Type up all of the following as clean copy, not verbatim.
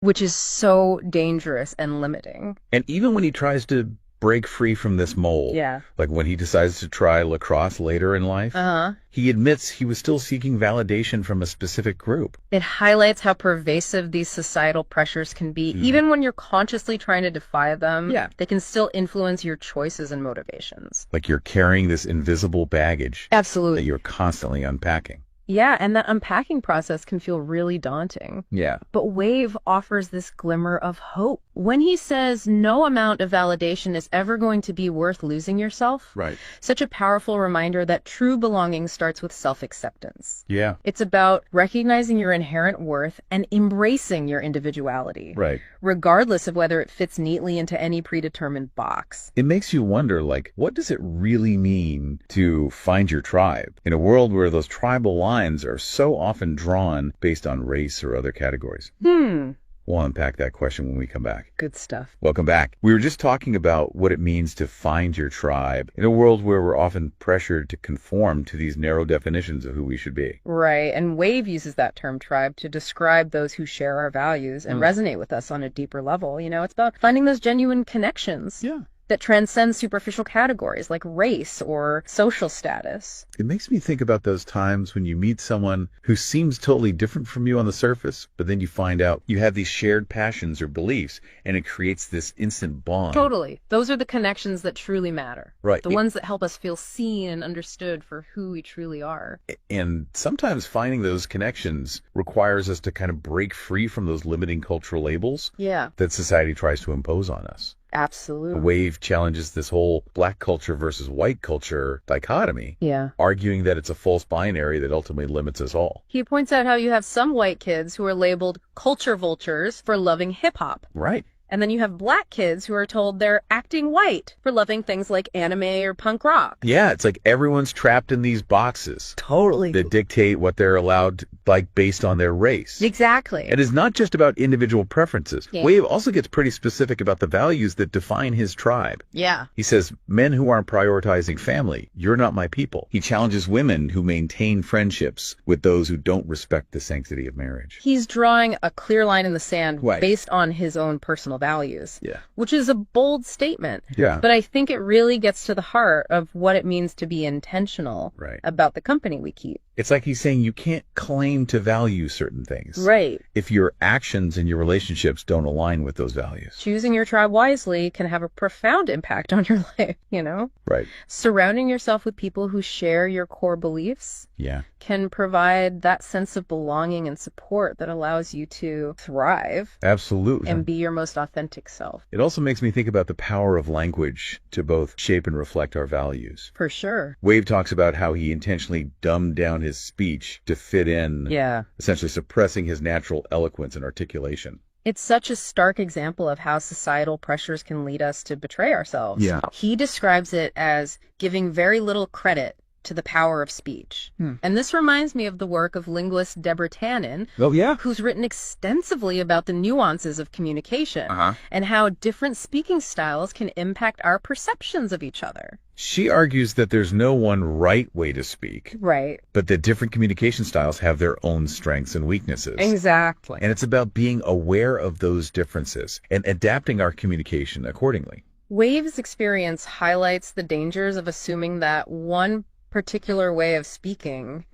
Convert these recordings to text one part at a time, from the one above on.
which is so dangerous and limiting. And even when he tries to break free from this mold, Yeah. like when he decides to try lacrosse later in life, he admits he was still seeking validation from a specific group. It highlights how pervasive these societal pressures can be. Even when you're consciously trying to defy them, they can still influence your choices and motivations. Like you're carrying this invisible baggage Absolutely. that you're constantly unpacking. Yeah, and that unpacking process can feel really daunting. Yeah. But Wave offers this glimmer of hope. When he says no amount of validation is ever going to be worth losing yourself, Right. such a powerful reminder that true belonging starts with self-acceptance. Yeah. It's about recognizing your inherent worth and embracing your individuality, Right. regardless of whether it fits neatly into any predetermined box. It makes you wonder, like, what does it really mean to find your tribe in a world where those tribal lines are so often drawn based on race or other categories? We'll unpack that question when we come back. Good stuff. Welcome back. We were just talking about what it means to find your tribe in a world where we're often pressured to conform to these narrow definitions of who we should be. Right. And Wave uses that term tribe to describe those who share our values and resonate with us on a deeper level. You know, it's about finding those genuine connections. Yeah. That transcend superficial categories like race or social status. It makes me think about those times when you meet someone who seems totally different from you on the surface, but then you find out you have these shared passions or beliefs, and it creates this instant bond. Totally. Those are the connections that truly matter. Right. The ones that help us feel seen and understood for who we truly are. And sometimes finding those connections requires us to kind of break free from those limiting cultural labels that society tries to impose on us. Absolutely. Wave challenges this whole black culture versus white culture dichotomy, arguing that it's a false binary that ultimately limits us all. He points out how you have some white kids who are labeled culture vultures for loving hip-hop. Right. And then you have black kids who are told they're acting white for loving things like anime or punk rock. Yeah, it's like everyone's trapped in these boxes. Totally. That dictate what they're allowed to like based on their race. Exactly. And it's not just about individual preferences. Wave also gets pretty specific about the values that define his tribe. Yeah. He says, men who aren't prioritizing family, you're not my people. He challenges women who maintain friendships with those who don't respect the sanctity of marriage. He's drawing a clear line in the sand based on his own personal values, which is a bold statement. Yeah. But I think it really gets to the heart of what it means to be intentional about the company we keep. It's like he's saying you can't claim to value certain things. Right. If your actions and your relationships don't align with those values. Choosing your tribe wisely can have a profound impact on your life, you know? Right. Surrounding yourself with people who share your core beliefs can provide that sense of belonging and support that allows you to thrive. Absolutely. And be your most authentic self. It also makes me think about the power of language to both shape and reflect our values. For sure. Wave talks about how he intentionally dumbed down his speech to fit in, essentially suppressing his natural eloquence and articulation. It's such a stark example of how societal pressures can lead us to betray ourselves. Yeah. He describes it as giving very little credit to the power of speech. And this reminds me of the work of linguist Deborah Tannen, who's written extensively about the nuances of communication and how different speaking styles can impact our perceptions of each other. She argues that there's no one right way to speak. Right. But that different communication styles have their own strengths and weaknesses. Exactly. And it's about being aware of those differences and adapting our communication accordingly. Wave's experience highlights the dangers of assuming that one particular way of speaking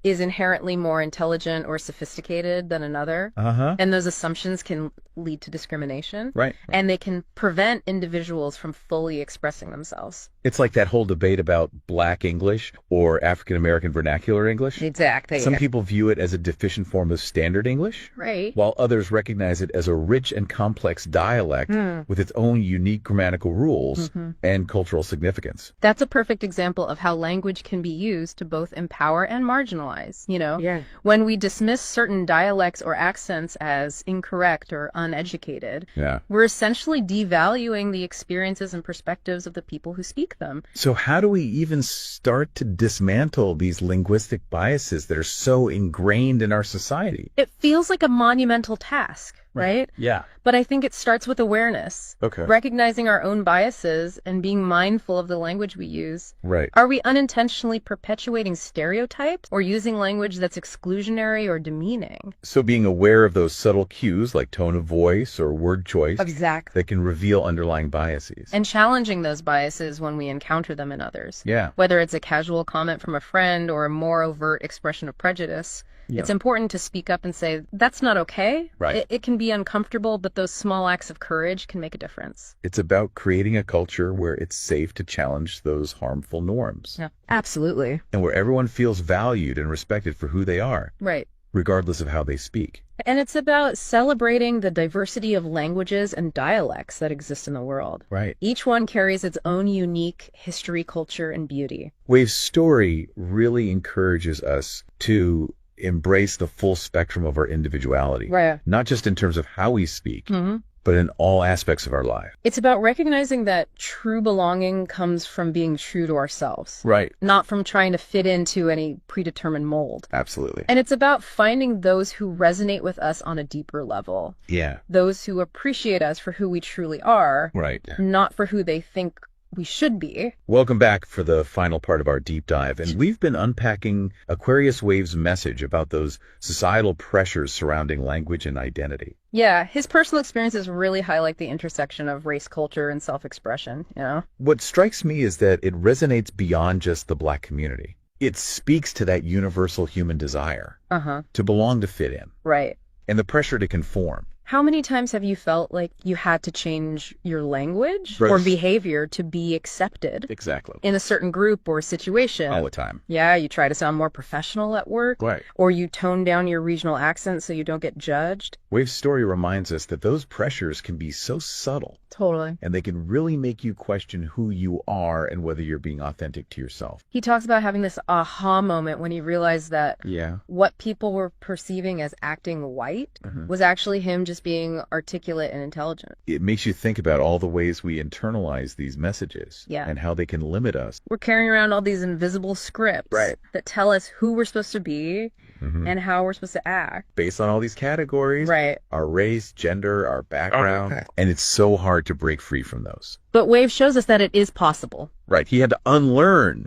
is inherently more intelligent or sophisticated than another. And those assumptions can lead to discrimination. And they can prevent individuals from fully expressing themselves. It's like that whole debate about Black English or African American vernacular English. Exactly. Some people view it as a deficient form of standard English. While others recognize it as a rich and complex dialect with its own unique grammatical rules and cultural significance. That's a perfect example of how language can be used to both empower and marginalize, you know? When we dismiss certain dialects or accents as incorrect or uneducated, we're essentially devaluing the experiences and perspectives of the people who speak them. So how do we even start to dismantle these linguistic biases that are so ingrained in our society? It feels like a monumental task. right? Yeah. But I think it starts with awareness. Okay. Recognizing our own biases and being mindful of the language we use. Right. Are we unintentionally perpetuating stereotypes or using language that's exclusionary or demeaning? So being aware of those subtle cues like tone of voice or word choice Exactly. that can reveal underlying biases. And challenging those biases when we encounter them in others. Yeah. Whether it's a casual comment from a friend or a more overt expression of prejudice. Yeah. It's important to speak up and say, that's not okay. Right. It can be uncomfortable, but those small acts of courage can make a difference. It's about creating a culture where it's safe to challenge those harmful norms. Yeah, absolutely. And where everyone feels valued and respected for who they are. Right. Regardless of how they speak. And it's about celebrating the diversity of languages and dialects that exist in the world. Right. Each one carries its own unique history, culture, and beauty. Wave's story really encourages us to embrace the full spectrum of our individuality. Right. Not just in terms of how we speak, but in all aspects of our life. It's about recognizing that true belonging comes from being true to ourselves. Right. Not from trying to fit into any predetermined mold. Absolutely. And it's about finding those who resonate with us on a deeper level. Yeah. Those who appreciate us for who we truly are. Right. Not for who they think we should be. Welcome back for the final part of our deep dive. And we've been unpacking Aquarius Wave's message about those societal pressures surrounding language and identity. Yeah, his personal experiences really highlight the intersection of race, culture, and self-expression, you know? What strikes me is that it resonates beyond just the Black community. It speaks to that universal human desire to belong, to fit in. Right. And the pressure to conform. How many times have you felt like you had to change your language or behavior to be accepted? Exactly. In a certain group or situation? All the time. Yeah, you try to sound more professional at work. Right. Or you tone down your regional accent so you don't get judged. Wave's story reminds us that those pressures can be so subtle. Totally. And they can really make you question who you are and whether you're being authentic to yourself. He talks about having this aha moment when he realized that what people were perceiving as acting white was actually him just being articulate and intelligent. It makes you think about all the ways we internalize these messages and how they can limit us. We're carrying around all these invisible scripts that tell us who we're supposed to be and how we're supposed to act. Based on all these categories, right? Our race, gender, our background. And it's so hard to break free from those. But Wave shows us that it is possible. Right. He had to unlearn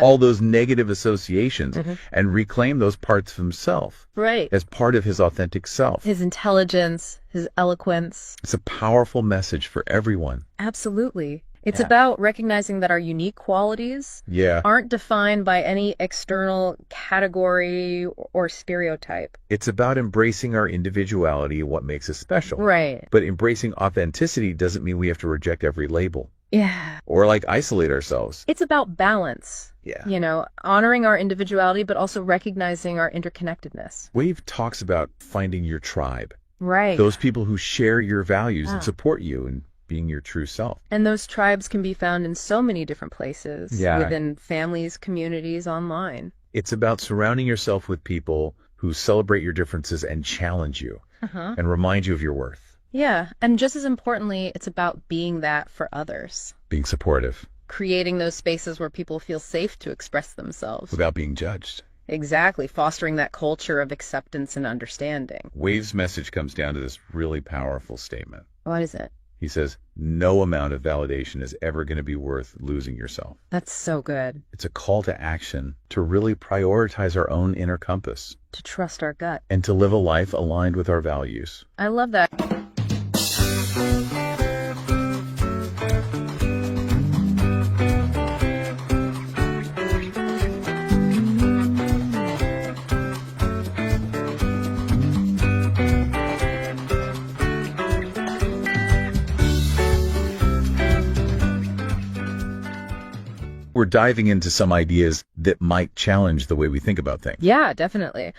all those negative associations and reclaim those parts of himself. Right. As part of his authentic self. His intelligence, his eloquence. It's a powerful message for everyone. Absolutely. It's about recognizing that our unique qualities aren't defined by any external category or stereotype. It's about embracing our individuality, what makes us special. Right. But embracing authenticity doesn't mean we have to reject every label. Yeah. Or isolate ourselves. It's about balance. Yeah. You know, honoring our individuality, but also recognizing our interconnectedness. Wave talks about finding your tribe. Right. Those people who share your values and support you and being your true self. And those tribes can be found in so many different places. Within families, communities, online. It's about surrounding yourself with people who celebrate your differences and challenge you and remind you of your worth. Yeah. And just as importantly, it's about being that for others. Being supportive. Creating those spaces where people feel safe to express themselves. Without being judged. Exactly. Fostering that culture of acceptance and understanding. Wave's message comes down to this really powerful statement. What is it? He says, no amount of validation is ever going to be worth losing yourself. That's so good. It's a call to action to really prioritize our own inner compass. To trust our gut. And to live a life aligned with our values. I love that. We're diving into some ideas that might challenge the way we think about things. Yeah, definitely.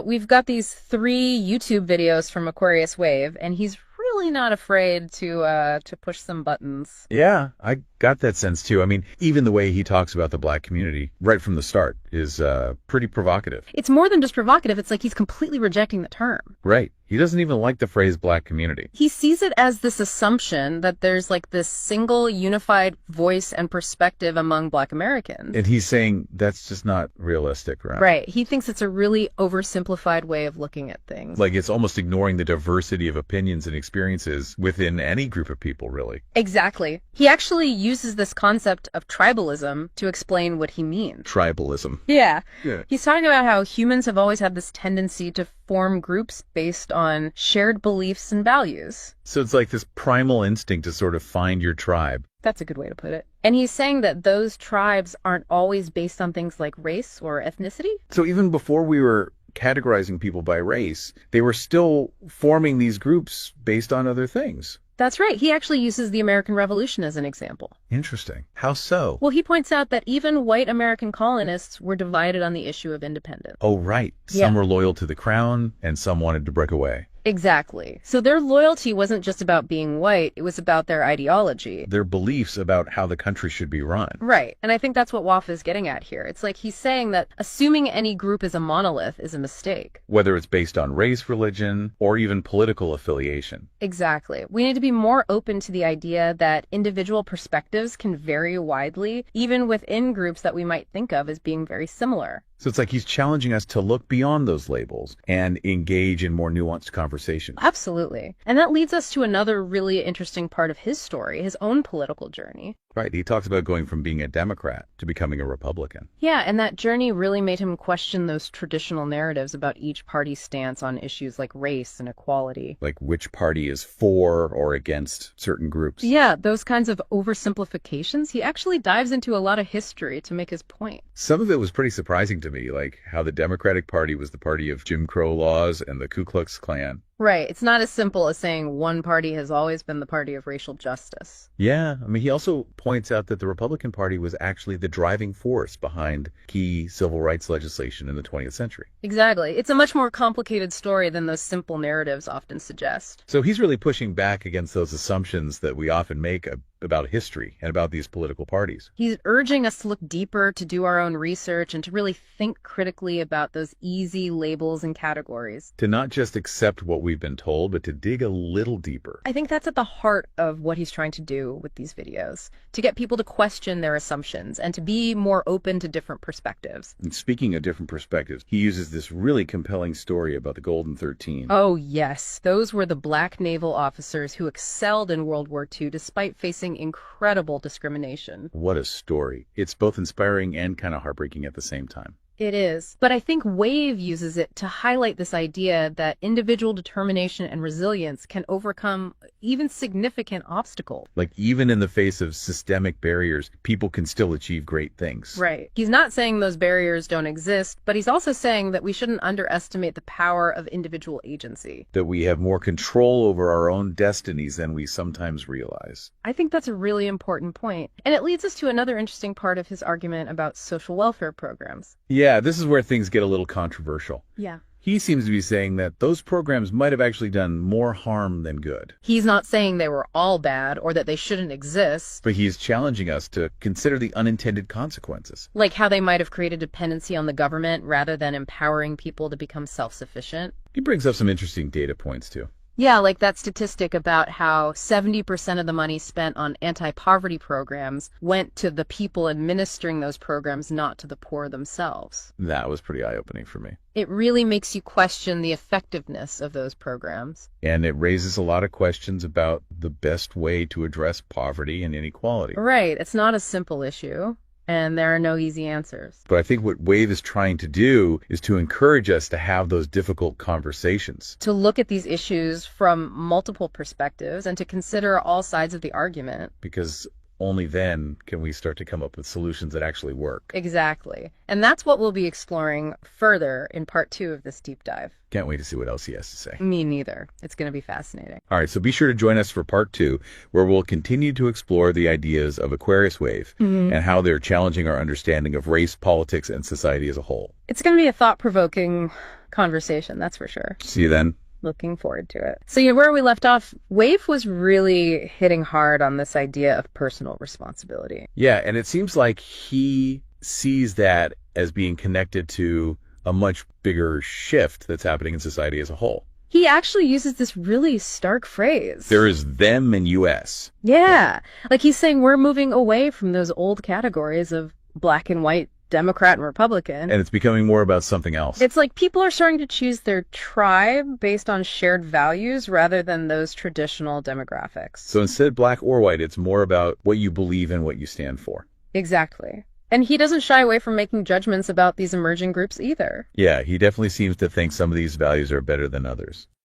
We've got these 3 YouTube videos from Aquarius Wave, and he's really not afraid to push some buttons. Yeah, I Got that sense, too. I mean, even the way he talks about the black community right from the start is pretty provocative. It's more than just provocative. It's like he's completely rejecting the term. Right. He doesn't even like the phrase black community. He sees it as this assumption that there's like this single unified voice and perspective among black Americans. And he's saying that's just not realistic, right? Right. He thinks it's a really oversimplified way of looking at things. Like it's almost ignoring the diversity of opinions and experiences within any group of people, really. Exactly. He actually uses this concept of tribalism to explain what he means. Tribalism. Yeah. He's talking about how humans have always had this tendency to form groups based on shared beliefs and values. So it's like this primal instinct to sort of find your tribe. That's a good way to put it. And he's saying that those tribes aren't always based on things like race or ethnicity. So even before we were categorizing people by race, they were still forming these groups based on other things. That's right. He actually uses the American Revolution as an example. Interesting. How so? Well, he points out that even white American colonists were divided on the issue of independence. Oh, right. Some were loyal to the crown and some wanted to break away. Exactly. So their loyalty wasn't just about being white, it was about their ideology. Their beliefs about how the country should be run. Right. And I think that's what Woff is getting at here. It's like he's saying that assuming any group is a monolith is a mistake. Whether it's based on race, religion, or even political affiliation. Exactly. We need to be more open to the idea that individual perspectives can vary widely, even within groups that we might think of as being very similar. So it's like he's challenging us to look beyond those labels and engage in more nuanced conversation. Absolutely. And that leads us to another really interesting part of his story, his own political journey. Right. He talks about going from being a Democrat to becoming a Republican. Yeah, and that journey really made him question those traditional narratives about each party's stance on issues like race and equality. Like which party is for or against certain groups. Yeah, those kinds of oversimplifications. He actually dives into a lot of history to make his point. Some of it was pretty surprising to me, like how the Democratic Party was the party of Jim Crow laws and the Ku Klux Klan. Right. It's not as simple as saying one party has always been the party of racial justice. Yeah. I mean, he also points out that the Republican Party was actually the driving force behind key civil rights legislation in the 20th century. Exactly. It's a much more complicated story than those simple narratives often suggest. So he's really pushing back against those assumptions that we often make about history and about these political parties. He's urging us to look deeper, to do our own research, and to really think critically about those easy labels and categories. To not just accept what we've been told, but to dig a little deeper. I think that's at the heart of what he's trying to do with these videos, to get people to question their assumptions and to be more open to different perspectives. And speaking of different perspectives, he uses this really compelling story about the Golden 13. Oh, yes. Those were the black naval officers who excelled in World War II despite facing incredible discrimination. What a story. It's both inspiring and kind of heartbreaking at the same time. It is. But I think WAVE uses it to highlight this idea that individual determination and resilience can overcome even significant obstacles. Like even in the face of systemic barriers, people can still achieve great things. Right. He's not saying those barriers don't exist, but he's also saying that we shouldn't underestimate the power of individual agency. That we have more control over our own destinies than we sometimes realize. I think that's a really important point. And it leads us to another interesting part of his argument about social welfare programs. Yeah, this is where things get a little controversial. Yeah. He seems to be saying that those programs might have actually done more harm than good. He's not saying they were all bad or that they shouldn't exist. But he's challenging us to consider the unintended consequences. Like how they might have created dependency on the government rather than empowering people to become self-sufficient. He brings up some interesting data points, too. Yeah, like that statistic about how 70% of the money spent on anti-poverty programs went to the people administering those programs, not to the poor themselves. That was pretty eye-opening for me. It really makes you question the effectiveness of those programs. And it raises a lot of questions about the best way to address poverty and inequality. Right. It's not a simple issue. And there are no easy answers. But I think what WAVE is trying to do is to encourage us to have those difficult conversations. To look at these issues from multiple perspectives and to consider all sides of the argument. Because only then can we start to come up with solutions that actually work. Exactly. And that's what we'll be exploring further in part 2 of this deep dive. Can't wait to see what else he has to say. Me neither. It's going to be fascinating. All right, so be sure to join us for part 2, where we'll continue to explore the ideas of Aquarius Wave and how they're challenging our understanding of race, politics, and society as a whole. It's going to be a thought-provoking conversation, that's for sure. See you then. Looking forward to it. So, where we left off, Waif was really hitting hard on this idea of personal responsibility. Yeah, and it seems like he sees that as being connected to a much bigger shift that's happening in society as a whole. He actually uses this really stark phrase. There is them and US. Yeah. Like he's saying we're moving away from those old categories of black and white, Democrat and Republican. And it's becoming more about something else. It's like people are starting to choose their tribe based on shared values rather than those traditional demographics. So instead black or white, it's more about what you believe and what you stand for. Exactly. And he doesn't shy away from making judgments about these emerging groups either. Yeah, he definitely seems to think some of these values are better than others.